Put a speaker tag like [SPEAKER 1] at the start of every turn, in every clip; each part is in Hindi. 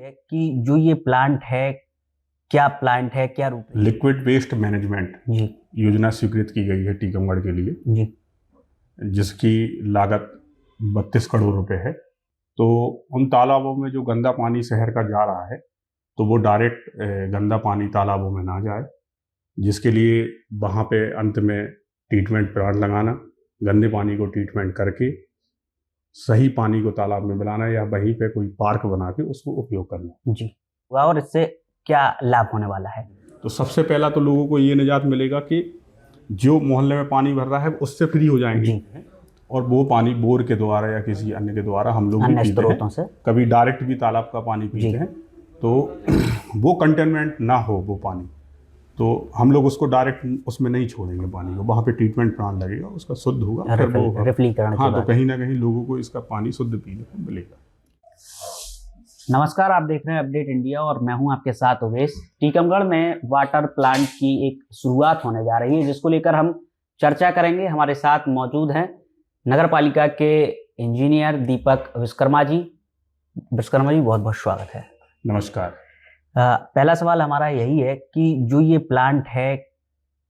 [SPEAKER 1] है कि जो ये प्लांट है, क्या प्लांट है, क्या रूप है?
[SPEAKER 2] लिक्विड वेस्ट मैनेजमेंट
[SPEAKER 1] जी
[SPEAKER 2] योजना स्वीकृत की गई है टीकमगढ़ के लिए,
[SPEAKER 1] जी
[SPEAKER 2] जिसकी लागत 32 करोड़ रुपए है। तो उन तालाबों में जो गंदा पानी शहर का जा रहा है, तो वो डायरेक्ट गंदा पानी तालाबों में ना जाए, जिसके लिए वहाँ पे अंत में ट्रीटमेंट प्लांट लगाना, गंदे पानी को ट्रीटमेंट करके सही पानी को तालाब में मिलाना या वहीं पे कोई पार्क बना के उसको उपयोग करना।
[SPEAKER 1] जी। और इससे क्या लाभ होने वाला है?
[SPEAKER 2] तो सबसे पहला तो लोगों को ये निजात मिलेगा कि जो मोहल्ले में पानी भर रहा है उससे फ्री हो जाएंगे
[SPEAKER 1] जी।
[SPEAKER 2] और वो पानी बोर के द्वारा या किसी अन्य के द्वारा हम लोग भी
[SPEAKER 1] अन्य
[SPEAKER 2] पीते
[SPEAKER 1] स्रोतों
[SPEAKER 2] हैं,
[SPEAKER 1] से
[SPEAKER 2] कभी डायरेक्ट भी तालाब का पानी
[SPEAKER 1] जी।
[SPEAKER 2] पीते हैं, तो वो कंटेनमेंट ना हो वो पानी, तो हम लोग उसको डायरेक्ट उसमें नहीं छोड़ेंगे पानी को, वहाँ पे ट्रीटमेंट प्लांट लगेगा, उसका शुद्ध होगा, फिर वो होगा।
[SPEAKER 1] रिफिलीकरण
[SPEAKER 2] हाँ,
[SPEAKER 1] के
[SPEAKER 2] तो
[SPEAKER 1] बाद।
[SPEAKER 2] कहीं ना कहीं लोगों को इसका पानी शुद्ध पीने को मिलेगा।
[SPEAKER 1] नमस्कार, आप देख रहे हैं अपडेट इंडिया और मैं हूं आपके साथ उवेश। टीकमगढ़ में वाटर प्लांट की एक शुरुआत होने जा रही है, जिसको लेकर हम चर्चा करेंगे। हमारे साथ मौजूद हैं नगर पालिका के इंजीनियर दीपक विश्वकर्मा जी। विश्वकर्मा जी, बहुत बहुत स्वागत है।
[SPEAKER 2] नमस्कार।
[SPEAKER 1] पहला सवाल हमारा यही है कि जो ये प्लांट है,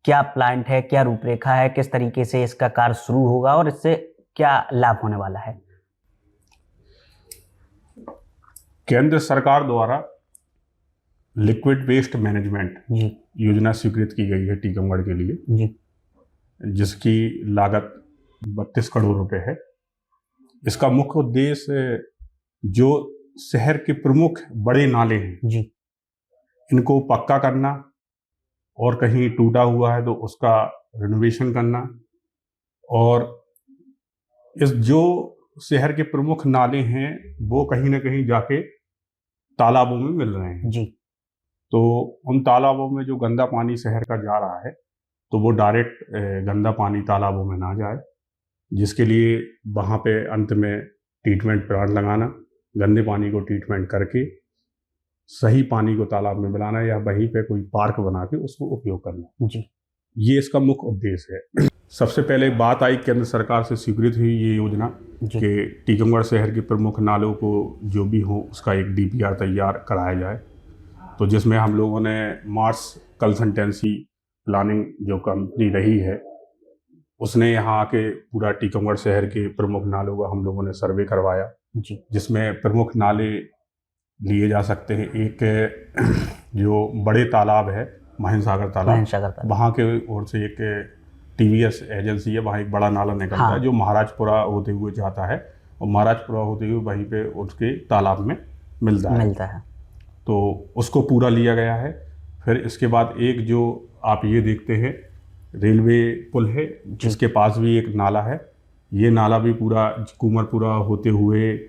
[SPEAKER 1] क्या प्लांट है, क्या रूपरेखा है, किस तरीके से इसका कार्य शुरू होगा और इससे क्या लाभ होने वाला है?
[SPEAKER 2] केंद्र सरकार द्वारा लिक्विड वेस्ट मैनेजमेंट
[SPEAKER 1] जी
[SPEAKER 2] योजना स्वीकृत की गई है टीकमगढ़ के लिए,
[SPEAKER 1] जी
[SPEAKER 2] जिसकी लागत 32 करोड़ रुपए है। इसका मुख्य उद्देश्य जो शहर के प्रमुख बड़े नाले हैं
[SPEAKER 1] जी
[SPEAKER 2] इनको पक्का करना और कहीं टूटा हुआ है तो उसका रिनोवेशन करना, और इस जो शहर के प्रमुख नाले हैं वो कहीं ना कहीं जाके तालाबों में मिल रहे हैं,
[SPEAKER 1] जी
[SPEAKER 2] तो उन तालाबों में जो गंदा पानी शहर का जा रहा है, तो वो डायरेक्ट गंदा पानी तालाबों में ना जाए, जिसके लिए वहाँ पे अंत में ट्रीटमेंट प्लांट लगाना, गंदे पानी को ट्रीटमेंट करके सही पानी को तालाब में मिलाना या वहीं पे कोई पार्क बना के उसको उपयोग करना।
[SPEAKER 1] जी
[SPEAKER 2] ये इसका मुख्य उद्देश्य है। सबसे पहले बात आई केंद्र सरकार से स्वीकृत हुई ये योजना
[SPEAKER 1] जी
[SPEAKER 2] कि टीकमगढ़ शहर के प्रमुख नालों को जो भी हो उसका एक डीपीआर तैयार कराया जाए, तो जिसमें हम लोगों ने मार्स कंसल्टेंसी प्लानिंग जो कंपनी रही है उसने यहाँ आके पूरा टीकमगढ़ शहर के प्रमुख नालों का हम लोगों ने सर्वे करवाया,
[SPEAKER 1] जी
[SPEAKER 2] जिसमें प्रमुख नाले लिए जा सकते हैं। एक जो बड़े तालाब है महेंद्र सागर तालाब, वहाँ के ओर से एक टीवीएस एजेंसी है, वहाँ एक बड़ा नाला निकलता है जो महाराजपुरा होते हुए जाता है और महाराजपुरा होते हुए वहीं पे उसके तालाब में मिलता है। तो उसको पूरा लिया गया है। फिर इसके बाद एक जो आप ये देखते हैं रेलवे पुल है जिसके पास भी एक नाला है, ये नाला भी पूरा कुमरपुरा होते हुए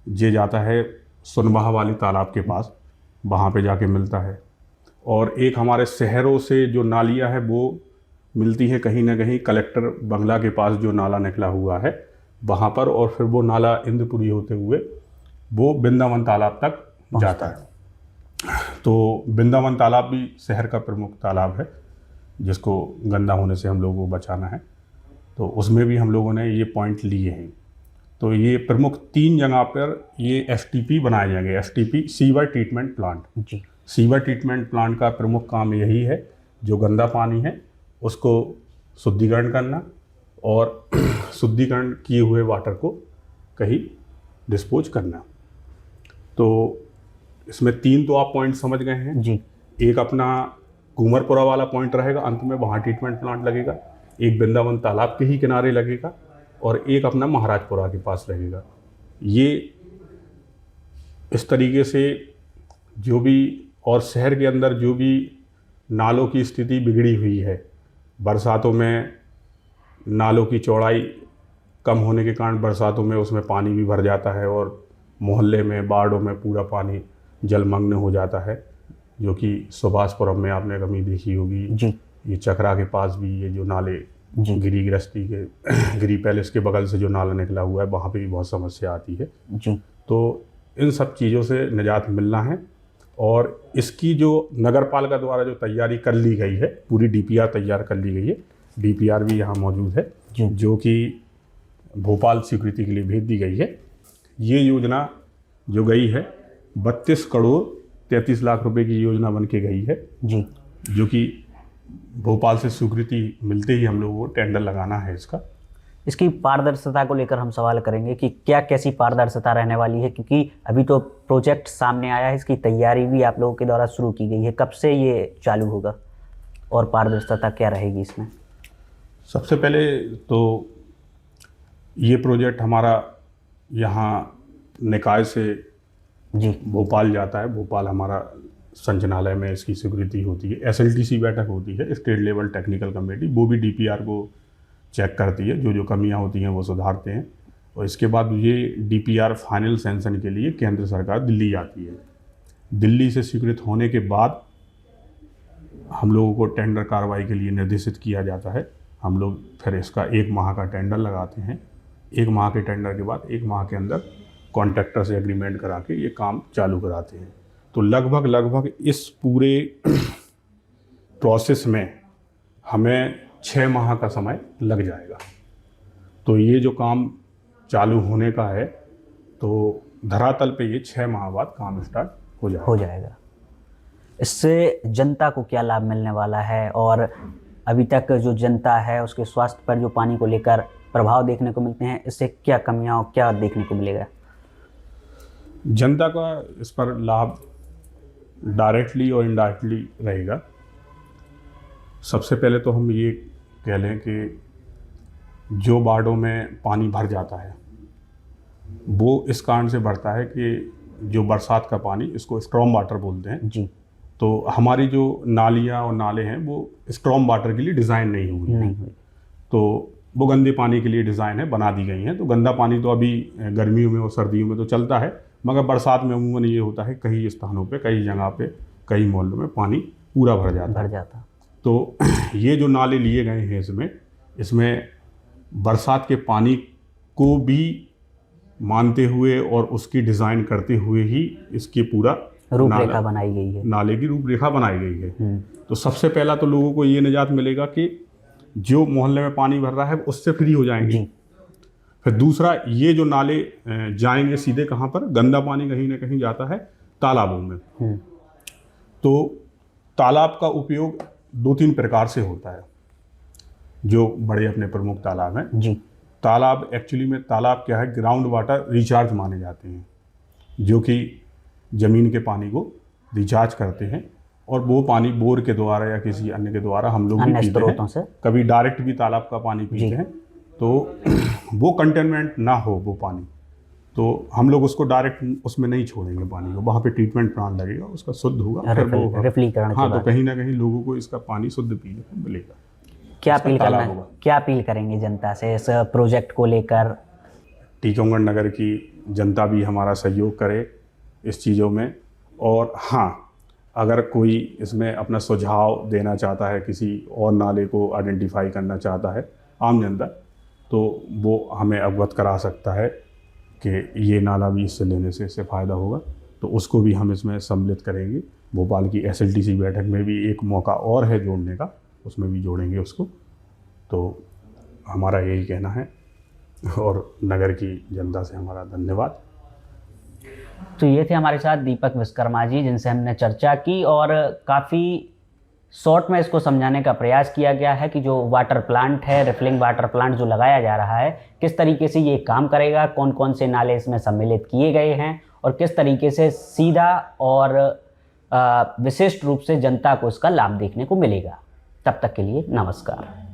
[SPEAKER 2] जे जाता है सुनवाहा वाली तालाब के पास, वहाँ पे जाके मिलता है। और एक हमारे शहरों से जो नालियाँ है वो मिलती हैं कहीं ना कहीं कलेक्टर बंगला के पास जो नाला निकला हुआ है वहाँ पर, और फिर वो नाला इंद्रपुरी होते हुए वो वृंदावन तालाब तक जाता है। तो वृंदावन तालाब भी शहर का प्रमुख तालाब है जिसको गंदा होने से हम लोगों को बचाना है, तो उसमें भी हम लोगों ने ये पॉइंट लिए हैं। तो ये प्रमुख 3 जगह पर ये एसटीपी बनाए जाएंगे। STP sewer treatment plant.
[SPEAKER 1] जी
[SPEAKER 2] सीवर ट्रीटमेंट प्लांट का प्रमुख काम यही है, जो गंदा पानी है उसको शुद्धिकरण करना और शुद्धिकरण किए हुए वाटर को कहीं डिस्पोज करना। तो इसमें 3 तो आप पॉइंट समझ गए हैं
[SPEAKER 1] जी।
[SPEAKER 2] एक अपना कुमरपुरा वाला पॉइंट रहेगा, अंत में वहाँ ट्रीटमेंट प्लांट लगेगा, एक वृंदावन तालाब के ही किनारे लगेगा और एक अपना महाराजपुरा के पास लगेगा। ये इस तरीके से जो भी और शहर के अंदर जो भी नालों की स्थिति बिगड़ी हुई है, बरसातों में नालों की चौड़ाई कम होने के कारण बरसातों में उसमें पानी भी भर जाता है और मोहल्ले में वार्डों में पूरा पानी जलमग्न हो जाता है, जो कि सुभाषपुरम में आपने कभी देखी होगी
[SPEAKER 1] जी।
[SPEAKER 2] ये चकरा के पास भी ये जो नाले गिरी गृहस्थी के गिरी पैलेस के बगल से जो नाला निकला हुआ है वहाँ पे भी बहुत समस्या आती है
[SPEAKER 1] जी।
[SPEAKER 2] तो इन सब चीज़ों से निजात मिलना है। और इसकी जो नगर पालिका द्वारा जो तैयारी कर ली गई है, पूरी डीपीआर तैयार कर ली गई है, डीपीआर भी यहाँ मौजूद है जो कि भोपाल स्वीकृति के लिए भेज दी गई है। ये योजना जो गई है 32 करोड़ 33 लाख रुपए की योजना बन के गई है
[SPEAKER 1] जी,
[SPEAKER 2] जो कि भोपाल से स्वीकृति मिलते ही हम लोगों को टेंडर लगाना है इसका।
[SPEAKER 1] इसकी पारदर्शिता को लेकर हम सवाल करेंगे कि क्या कैसी पारदर्शिता रहने वाली है, क्योंकि अभी तो प्रोजेक्ट सामने आया है, इसकी तैयारी भी आप लोगों के द्वारा शुरू की गई है, कब से ये चालू होगा और पारदर्शिता क्या रहेगी इसमें?
[SPEAKER 2] सबसे पहले तो ये प्रोजेक्ट हमारा यहाँ निकाय से
[SPEAKER 1] जी
[SPEAKER 2] भोपाल जाता है। भोपाल हमारा संचालनालय में इसकी स्वीकृति होती है, SLTC बैठक होती है, स्टेट लेवल टेक्निकल कमेटी, वो भी DPR को चेक करती है, जो जो कमियां होती हैं वो सुधारते हैं। और इसके बाद ये DPR फाइनल सेंशन के लिए केंद्र सरकार दिल्ली जाती है। दिल्ली से स्वीकृत होने के बाद हम लोगों को टेंडर कार्रवाई के लिए निर्देशित किया जाता है। हम लोग फिर इसका 1 माह का टेंडर लगाते हैं। 1 माह के टेंडर के बाद 1 माह के अंदर कॉन्ट्रैक्टर से एग्रीमेंट करा के ये काम चालू कराते हैं। तो लगभग इस पूरे प्रोसेस में हमें 6 माह का समय लग जाएगा। तो ये जो काम चालू होने का है तो धरातल पे ये 6 माह बाद काम स्टार्ट हो जाएगा।
[SPEAKER 1] इससे जनता को क्या लाभ मिलने वाला है, और अभी तक जो जनता है उसके स्वास्थ्य पर जो पानी को लेकर प्रभाव देखने को मिलते हैं, इससे क्या कमियां और क्या देखने को मिलेगा?
[SPEAKER 2] जनता का इस पर लाभ डायरेक्टली और इनडायरेक्टली रहेगा। सबसे पहले तो हम ये कह लें कि जो वार्डों में पानी भर जाता है वो इस कारण से भरता है कि जो बरसात का पानी, इसको स्ट्रॉम वाटर बोलते हैं
[SPEAKER 1] जी,
[SPEAKER 2] तो हमारी जो नालियाँ और नाले हैं वो स्ट्रॉम वाटर के लिए डिज़ाइन नहीं हुई। तो वो गंदे पानी के लिए डिज़ाइन है, बना दी गई हैं। तो गंदा पानी तो अभी गर्मियों में और सर्दियों में तो चलता है, मगर बरसात में अमूमन ये होता है कई स्थानों पे, कई जगह पे, कई मोहल्लों में पानी पूरा भर जाता। तो ये जो नाले लिए गए हैं इसमें बरसात के पानी को भी मानते हुए और उसकी डिज़ाइन करते हुए ही इसकी पूरा
[SPEAKER 1] रूपरेखा बनाई गई है,
[SPEAKER 2] नाले की रूपरेखा बनाई गई है। तो सबसे पहला तो लोगों को ये निजात मिलेगा कि जो मोहल्ले में पानी भर रहा है उससे फ्री हो जाएंगे। फिर दूसरा, ये जो नाले जाएंगे सीधे कहाँ पर, गंदा पानी कहीं ना कहीं जाता है तालाबों में। तो तालाब का उपयोग 2-3 प्रकार से होता है। जो बड़े अपने प्रमुख तालाब हैं
[SPEAKER 1] जी,
[SPEAKER 2] तालाब एक्चुअली में तालाब क्या है, ग्राउंड वाटर रिचार्ज माने जाते हैं, जो कि ज़मीन के पानी को रिचार्ज करते हैं। और वो पानी बोर के द्वारा या किसी अन्य के द्वारा हम लोग भी पीते हैं। कभी डायरेक्ट भी तालाब का पानी पीते हैं। तो वो कंटेनमेंट ना हो वो पानी, तो हम लोग उसको डायरेक्ट उसमें नहीं छोड़ेंगे पानी को, वहाँ पे ट्रीटमेंट प्लांट लगेगा, उसका शुद्ध होगा, फिर वो
[SPEAKER 1] रिफिलीकरण।
[SPEAKER 2] हाँ, तो कहीं ना कहीं लोगों को इसका पानी शुद्ध पीने को मिलेगा।
[SPEAKER 1] क्या अपील करेंगे जनता से इस प्रोजेक्ट को लेकर?
[SPEAKER 2] टीकमगढ़ नगर की जनता भी हमारा सहयोग करे इस चीज़ों में। और हाँ, अगर कोई इसमें अपना सुझाव देना चाहता है, किसी और नाले को आइडेंटिफाई करना चाहता है आम जनता, तो वो हमें अवगत करा सकता है कि ये नाला भी इससे लेने से इससे फ़ायदा होगा, तो उसको भी हम इसमें सम्मिलित करेंगे। भोपाल की SLTC बैठक में भी एक मौका और है जोड़ने का, उसमें भी जोड़ेंगे उसको। तो हमारा यही कहना है और नगर की जनता से हमारा धन्यवाद।
[SPEAKER 1] तो ये थे हमारे साथ दीपक विश्वकर्मा जी, जिनसे हमने चर्चा की और काफ़ी शॉर्ट में इसको समझाने का प्रयास किया गया है कि जो वाटर प्लांट है, रिफिलिंग वाटर प्लांट जो लगाया जा रहा है, किस तरीके से ये काम करेगा, कौन कौन से नाले इसमें सम्मिलित किए गए हैं और किस तरीके से सीधा और विशिष्ट रूप से जनता को इसका लाभ देखने को मिलेगा। तब तक के लिए नमस्कार।